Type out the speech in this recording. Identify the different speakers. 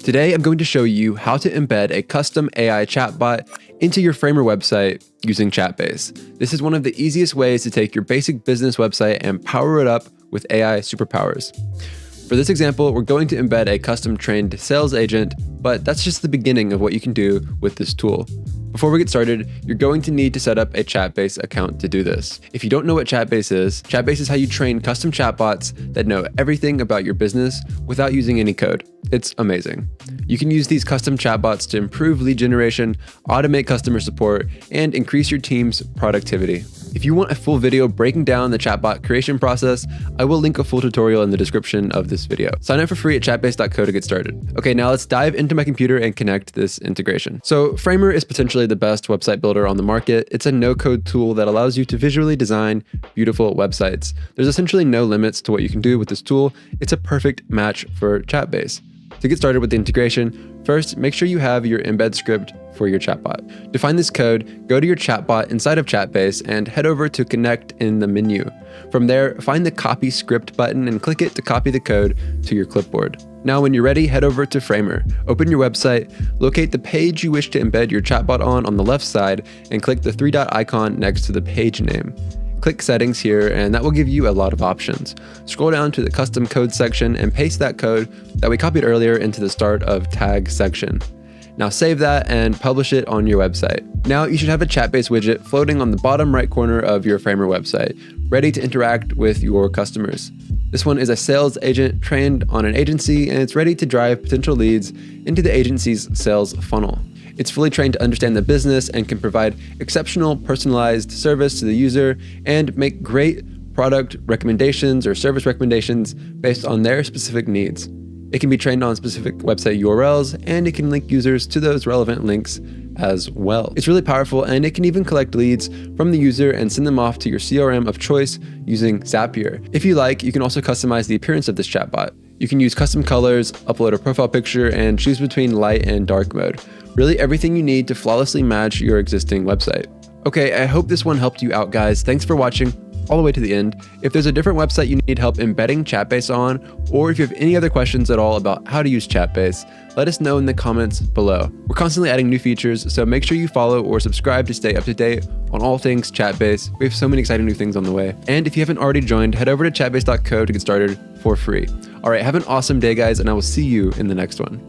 Speaker 1: Today, I'm going to show you how to embed a custom AI chatbot into your Framer website using Chatbase. This is one of the easiest ways to take your basic business website and power it up with AI superpowers. For this example, we're going to embed a custom trained sales agent, but that's just the beginning of what you can do with this tool. Before we get started, you're going to need to set up a Chatbase account to do this. If you don't know what Chatbase is how you train custom chatbots that know everything about your business without using any code. It's amazing. You can use these custom chatbots to improve lead generation, automate customer support, and increase your team's productivity. If you want a full video breaking down the chatbot creation process, I will link a full tutorial in the description of this video. Sign up for free at chatbase.co to get started. Okay, now let's dive into my computer and connect this integration. So Framer is potentially the best website builder on the market. It's a no-code tool that allows you to visually design beautiful websites. There's essentially no limits to what you can do with this tool. It's a perfect match for Chatbase. To get started with the integration, first, make sure you have your embed script for your chatbot. To find this code, go to your chatbot inside of Chatbase and head over to Connect in the menu. From there, find the Copy Script button and click it to copy the code to your clipboard. Now, when you're ready, head over to Framer. Open your website, locate the page you wish to embed your chatbot on the left side, and click the three-dot icon next to the page name. Click Settings here, and that will give you a lot of options. Scroll down to the Custom Code section and paste that code that we copied earlier into the Start of Tag section. Now save that and publish it on your website. Now you should have a Chatbase widget floating on the bottom right corner of your Framer website, ready to interact with your customers. This one is a sales agent trained on an agency, and it's ready to drive potential leads into the agency's sales funnel. It's fully trained to understand the business and can provide exceptional personalized service to the user and make great product recommendations or service recommendations based on their specific needs. It can be trained on specific website URLs, and it can link users to those relevant links as well. It's really powerful, and it can even collect leads from the user and send them off to your CRM of choice using Zapier. If you like, you can also customize the appearance of this chatbot. You can use custom colors, upload a profile picture, and choose between light and dark mode. Really everything you need to flawlessly match your existing website. Okay, I hope this one helped you out, guys. Thanks for watching all the way to the end. If there's a different website you need help embedding Chatbase on, or if you have any other questions at all about how to use Chatbase, let us know in the comments below. We're constantly adding new features, so make sure you follow or subscribe to stay up to date on all things Chatbase. We have so many exciting new things on the way. And if you haven't already joined, head over to chatbase.co to get started for free. All right, have an awesome day, guys, and I will see you in the next one.